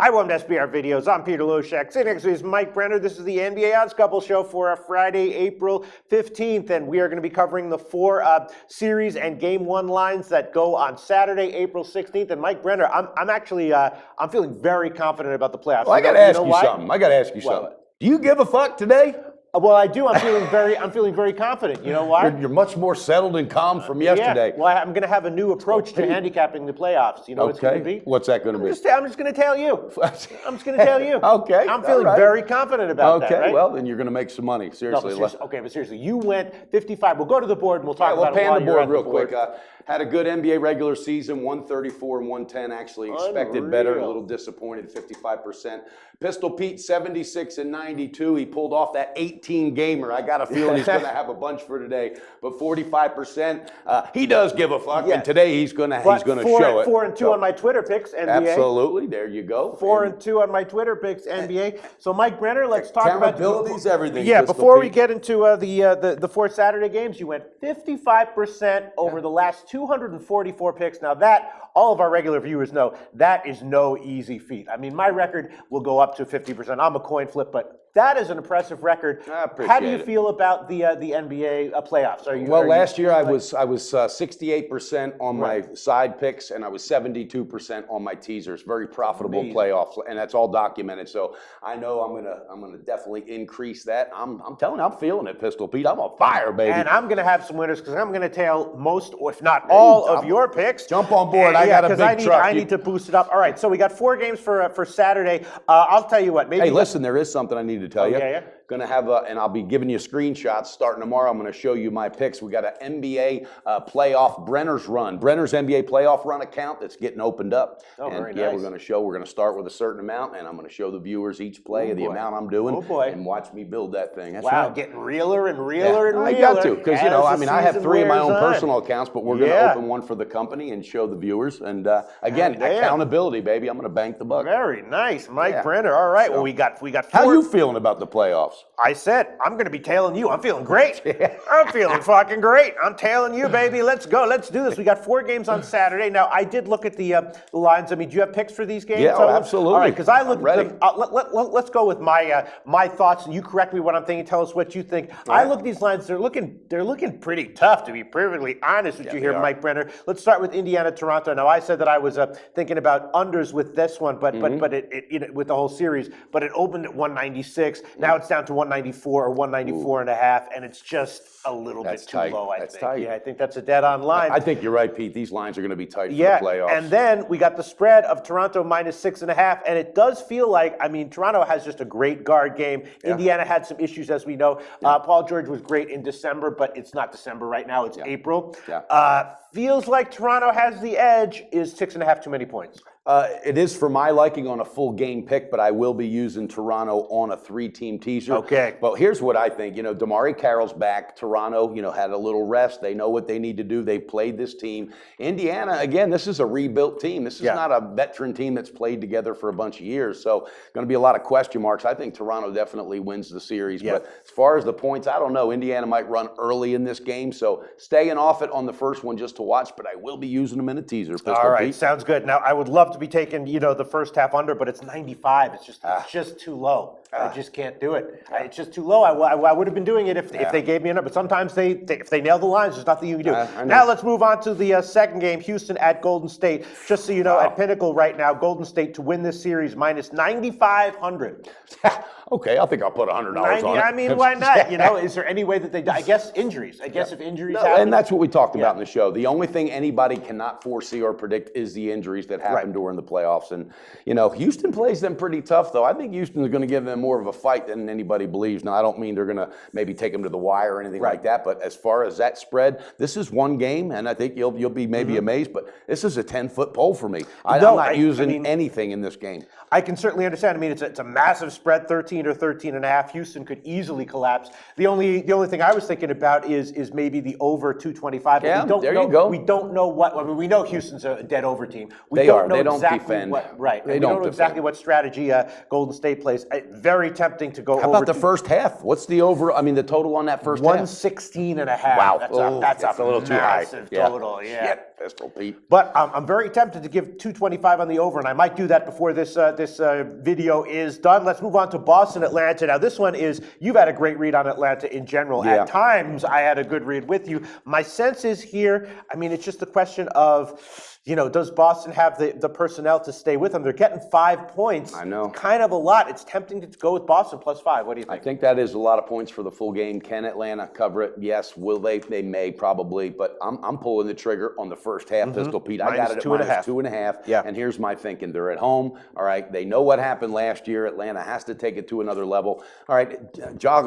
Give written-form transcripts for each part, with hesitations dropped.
Hi, welcome to SBR Videos. I'm Peter Loshak. Sitting next to me is Mike Brenner. This is the NBA Odds Couple Show for Friday, April 15th, and we are going to be covering the four series and Game 1 lines that go on Saturday, April 16th. And Mike Brenner, I'm actually I'm feeling very confident about the playoffs. Well, I got to ask you something. I got to ask you something. Do you give a fuck today? Well, I do. I'm feeling very confident. You know why? You're much more settled and calm from yesterday. Yeah. Well, I'm going to have a new approach to handicapping the playoffs. You know what it's going to be? What's that going to be? I'm just going to tell you. I'm just going to tell you. Okay. I'm feeling very confident about that. Okay. Well, then you're going to make some money. Seriously. No, but seriously, you went 55. We'll go to the board and we'll talk about it. We'll pan the board real quick. Had a good NBA regular season, 134 and 110. Actually expected better. A little disappointed, 55%. Pistol Pete, 76 and 92. He pulled off that 18 gamer. I got a feeling he's going to have a bunch for today. But 45%, he does give a fuck. Yes. And today he's going to show it. 4 and 2 on my Twitter picks, NBA. Absolutely. There you go. 4 and 2 on my Twitter picks, NBA. So Mike Brenner, let's talk about abilities, everything. Yeah. Before we get into the 4 Saturday games, you went 55% over the last 244 picks. Now that all of our regular viewers know that is no easy feat. I mean, my record will go up to 50%. I'm a coin flip, but that is an impressive record. How do you feel about the NBA playoffs? Last year I was 68% on my side picks and I was 72% on my teasers. Very profitable playoffs, and that's all documented. So I know I'm gonna definitely increase that. I'm telling you, I'm feeling it, Pistol Pete. I'm on fire, baby. And I'm gonna have some winners because I'm gonna tail most, or if not all, of your picks. Jump on board. I got a big truck. I need to boost it up. All right, so we got 4 games for Saturday. I'll tell you what. Hey, listen, there is something I need to tell you. Yeah. Going to have and I'll be giving you screenshots starting tomorrow. I'm going to show you my picks. We got an NBA playoff Brenner's NBA playoff run account that's getting opened up. Oh, and very yeah, nice. we're going to start with a certain amount, and I'm going to show the viewers each play of the amount I'm doing. Oh boy. And watch me build that thing. That's wow, right. getting realer and realer and realer. I got to, because I have 3 of my own personal accounts, but we're going to open one for the company and show the viewers. And again, accountability, baby. I'm going to bank the buck. Very nice, Mike Brenner. All right, well we got 4. How you feeling about the playoffs? I said I'm going to be tailing you. I'm feeling great. I'm feeling fucking great. I'm tailing you, baby. Let's go. Let's do this. We got 4 games on Saturday. Now, I did look at the lines. I mean, do you have picks for these games? Yeah, absolutely. All right, because I looked at them. Let's go with my thoughts, and you correct me what I'm thinking. Tell us what you think. I look at these lines. They're looking pretty tough, to be perfectly honest with you here, Mike Brenner. Let's start with Indiana, Toronto. Now, I said that I was thinking about unders with this one, but it with the whole series. But it opened at 196. Now it's down to 194 or 194 and a half, and it's just a little bit too low, I think. Tight. Yeah, I think that's a dead-on line. I think you're right, Pete. These lines are going to be tight for the playoffs. And then we got the spread of Toronto minus 6.5, and it does feel like, I mean, Toronto has just a great guard game. Yeah. Indiana had some issues, as we know. Paul George was great in December, but it's not December right now. It's April. Yeah. Feels like Toronto has the edge. Is 6.5 too many points? It is for my liking on a full game pick, but I will be using Toronto on a 3-team teaser. Okay. But here's what I think. DeMarre Carroll's back. Toronto, had a little rest. They know what they need to do. They've played this team. Indiana, again, this is a rebuilt team. This is not a veteran team that's played together for a bunch of years. So going to be a lot of question marks. I think Toronto definitely wins the series. But as far as the points, I don't know. Indiana might run early in this game. So staying off it on the first one just to watch, but I will be using them in a teaser. All right, sounds good. Now, I would love to be taking, the first half under, but it's 95. It's just too low. I just can't do it. It's just too low. I would have been doing it if they gave me a number. But sometimes if they nail the lines, there's nothing you can do. Now let's move on to the second game, Houston at Golden State. Just so you know, at Pinnacle right now, Golden State to win this series minus 9,500. Okay, I think I'll put $100 on it. I mean, why not? Is there any way that they? I guess injuries. I guess if injuries happen, and that's what we talked about in the show. The only thing anybody cannot foresee or predict is the injuries that happen during the playoffs. And Houston plays them pretty tough, though. I think Houston is going to give them more of a fight than anybody believes. Now, I don't mean they're going to maybe take them to the wire or anything like that. But as far as that spread, this is one game, and I think you'll be maybe amazed. But this is a 10-foot pole for me. I'm not using anything in this game. I can certainly understand. I mean, it's a massive spread, 13 or 13 and a half. Houston could easily collapse. The only thing I was thinking about is maybe the over 225. Yeah, there you go. We don't know what. I mean, we know Houston's a dead over team. They don't defend. We don't know exactly what strategy Golden State plays. Very tempting to go over. How about the first half? What's the over? I mean, the total on that first half? 116 and a half. Wow. That's a little too high. Total. Yeah. Pistol Pete. But I'm very tempted to give 225 on the over, and I might do that before this video is done. Let's move on to Boston, Atlanta. Now, this one is, you've had a great read on Atlanta in general. Yeah. At times, I had a good read with you. My sense is here, I mean, it's just a question of, does Boston have the personnel to stay with them? They're getting 5 points. I know. Kind of a lot. It's tempting to go with Boston +5. What do you think? I think that is a lot of points for the full game. Can Atlanta cover it? Yes. Will they? They may, probably. But I'm pulling the trigger on the first half, Pistol Pete. I got it at -2.5. Yeah. And here's my thinking. They're at home. All right. They know what happened last year. Atlanta has to take it to another level. All right.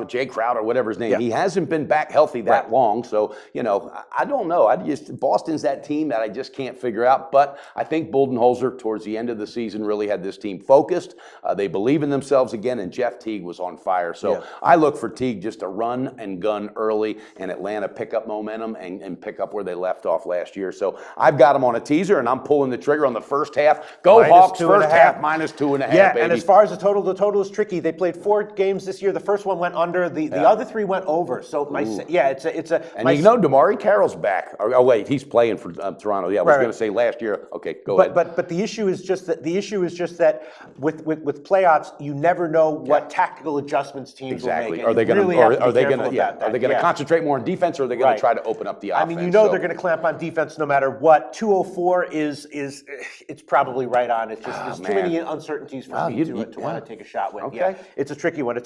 Jay Crowder, whatever his name, he hasn't been back healthy that long. So, I don't know. Boston's that team that I just can't figure out. But I think Budenholzer, towards the end of the season, really had this team focused. They believe in themselves again, and Jeff Teague was on fire. So I look for Teague just to run and gun early, and Atlanta pick up momentum and pick up where they left off last year. So I've got them on a teaser, and I'm pulling the trigger on the first half. Go Hawks, first half, -2.5, yeah, baby. and as far as the total is tricky. They played 4 games this year. The first one went under. The other 3 went over. So it's a. And Damari Carroll's back. Oh wait, he's playing for Toronto. Yeah, I was going to say last year. Okay, go ahead. But the issue is just that with playoffs, you never know what tactical adjustments teams will make. Are they going to concentrate more on defense, or are they going to try to open up the offense? I mean, they're going to clamp on defense no matter what. 204 is it's probably right on. It's just there's too many uncertainties for me to want to take a shot with. Okay. Yeah, it's a tricky one.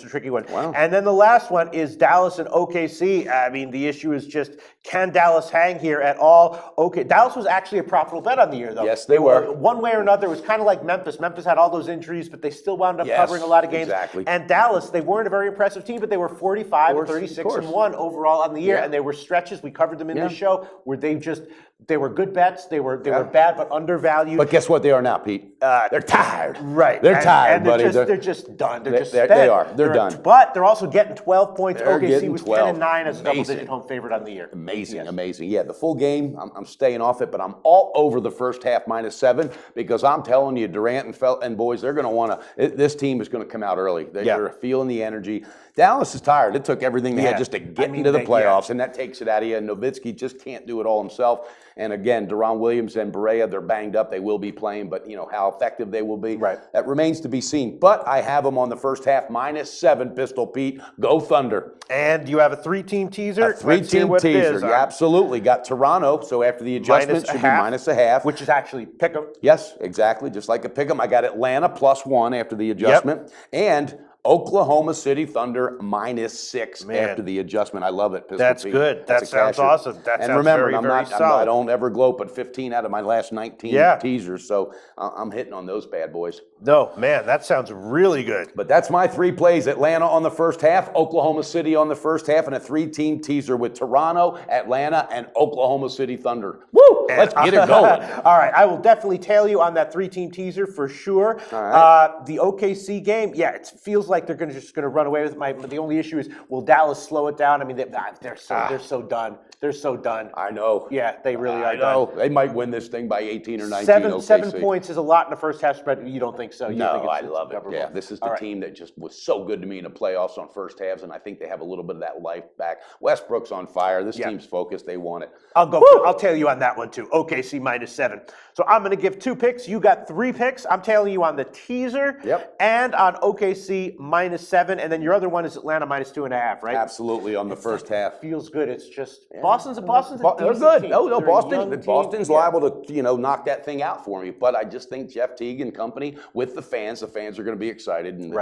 Wow. And then the last one is Dallas and OKC. I mean, the issue is just, can Dallas hang here at all? Okay, Dallas was actually a profitable bet on the year, though. Yes, they were. One way or another, it was kind of like Memphis. Memphis had all those injuries, but they still wound up covering a lot of games. Exactly. And Dallas, they weren't a very impressive team, but they were 45-36-1 overall on the year, and they were stretches. We covered them in this show where they were good bets. They were bad but undervalued. But guess what they are now, Pete? They're tired. Right. They're tired, buddy. They're just done. They're just spent. They are. They're done. But they're also getting 12 points. They're OKC getting was 12. 10-9 as a double-digit home favorite on the year. Amazing. Yeah, the full game, I'm staying off it, but I'm all over the first half -7 because I'm telling you, Durant and boys, they're going to want to. This team is going to come out early. They're feeling the energy. Dallas is tired. It took everything they had just to get into the playoffs, and that takes it out of you. And Nowitzki just can't do it all himself. And again, Deron Williams and Barea, they're banged up. They will be playing, but how effective they will be, that remains to be seen. But I have them on the first half -7, Pistol Pete. Go Thunder. And you have a 3-team teaser? A 3-team teaser. Yeah, absolutely. Got Toronto, so after the adjustment, should be -0.5. Which is actually pick 'em. Yes, exactly. Just like a pick 'em. I got Atlanta +1 after the adjustment. And Oklahoma City Thunder -6 after the adjustment. I love it. That's good. That sounds awesome. That sounds remember, very solid. I don't ever gloat, but 15 out of my last 19 teasers, so I'm hitting on those bad boys. No, man, that sounds really good. But that's my 3 plays. Atlanta on the first half, Oklahoma City on the first half, and a 3-team teaser with Toronto, Atlanta, and Oklahoma City Thunder. Woo! Let's get it going. All right, I will definitely tail you on that 3-team teaser for sure. All right. The OKC game, it feels like they're just going to run away with it. The only issue is, will Dallas slow it down? I mean, they're so done. They're so done. I know. Yeah, they really are I know. done. They might win this thing by 18 or 19. 7 points is a lot in the first half spread. You don't think so? You No, think I love it. Yeah, this is the team that just was so good to me in the playoffs on first halves, and I think they have a little bit of that life back. Westbrook's on fire. This team's focused. They want it. I'll tail you on that one too. OKC -7. So I'm going to give 2 picks. You got 3 picks. I'm tailing you on the teaser and on OKC -7, and then your other one is Atlanta -2.5, right? Absolutely on the first half. Feels good. It's just Boston's a They're good. team. No, They're Boston's liable to knock that thing out for me. But I just think Jeff Teague and company with the fans are going to be excited. And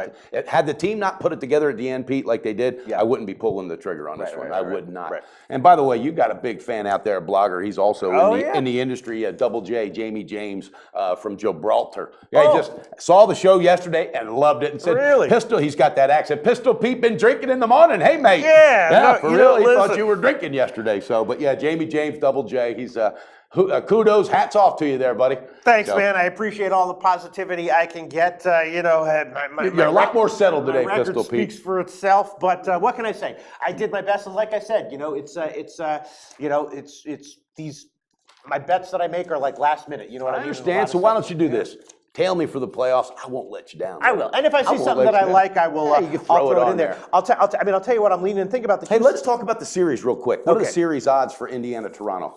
had the team not put it together at the end, Pete, like they did, I wouldn't be pulling the trigger on this one. I would not. And by the way, you got a big fan out there, a blogger. He's also in the industry. Double J, Jamie James from Gibraltar. Yeah, he just saw the show yesterday and loved it and said, Pistol, he's got that accent. Pistol Pete been drinking in the morning. Hey, mate. Yeah, for real. He thought you were drinking yesterday. So, but yeah, Jamie James, Double J, he's kudos, hats off to you there, buddy. Thanks, man. I appreciate all the positivity I can get. You're a lot more settled today, Pistol Pete. Speaks for itself, but what can I say? I did my best, and like I said, it's these. My bets that I make are like last minute. You know what I mean? I understand. So why don't you do this? Tail me for the playoffs. I won't let you down. I will. And if I see something that I like, I will. You can throw it in there. I'll tell you what I'm leaning. Think about the. Hey, let's talk about the series real quick. What are the series odds for Indiana Toronto?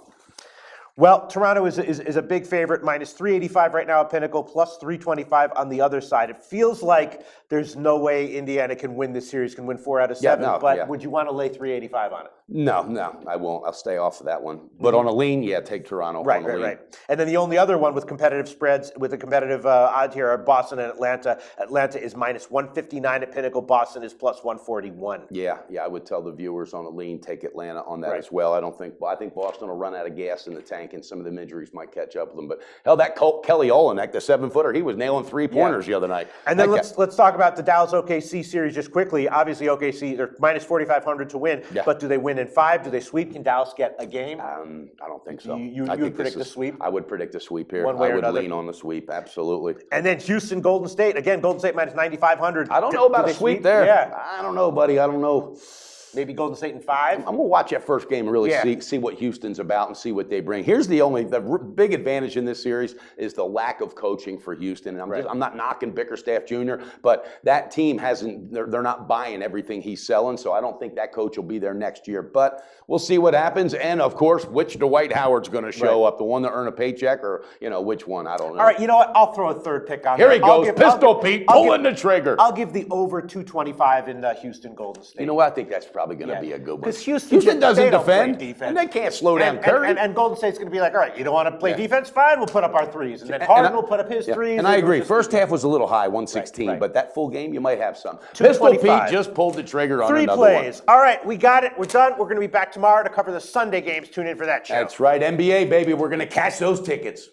Well, Toronto is a big favorite, minus 385 right now at Pinnacle, plus 325 on the other side. It feels like there's no way Indiana can win this series, can win 4 out of 7, would you want to lay 385 on it? No, I won't. I'll stay off of that one. But on a lean, take Toronto. Right. And then the only other one with competitive spreads, with a competitive odd here, are Boston and Atlanta. Atlanta is minus 159 at Pinnacle. Boston is plus 141. Yeah, I would tell the viewers on a lean, take Atlanta on that as well. I think Boston will run out of gas in the tank, and some of them injuries might catch up with them. But hell, that Kelly Olynyk, the 7-footer, he was nailing 3-pointers the other night. And then let's talk about the Dallas OKC series just quickly. Obviously, OKC, they're minus 4,500 to win, but do they win in 5? Do they sweep? Can Dallas get a game? I don't think so. You would predict the sweep? I would predict a sweep here. One way or another. Lean on the sweep, absolutely. And then Houston, Golden State. Again, Golden State minus 9,500. I don't know about a sweep there. Yeah. I don't know, buddy. I don't know. Maybe Golden State in 5? I'm going to watch that first game and really see what Houston's about and see what they bring. Here's the big advantage in this series is the lack of coaching for Houston. And I'm not knocking Bickerstaff Jr., but that team they're not buying everything he's selling, so I don't think that coach will be there next year. But we'll see what happens. And, of course, which Dwight Howard's going to show up, the one to earn a paycheck or, which one, I don't know. All right, you know what? I'll throw a third pick on Here he goes, Pistol Pete, pulling the trigger. I'll give the over 225 in Houston, Golden State. You know what? I think that's probably going to be a good one. Because Houston doesn't defend, and they can't slow down Curry. And Golden State's going to be like, all right, you don't want to play defense? Fine, we'll put up our threes. And then Harden will put up his threes. And I agree. First half was a little high, 116, but that full game, you might have some. 225. Pistol Pete just pulled the trigger on another 3 plays. All right, we got it. We're done. We're going to be back tomorrow to cover the Sunday games. Tune in for that show. That's right. NBA, baby. We're going to cash those tickets.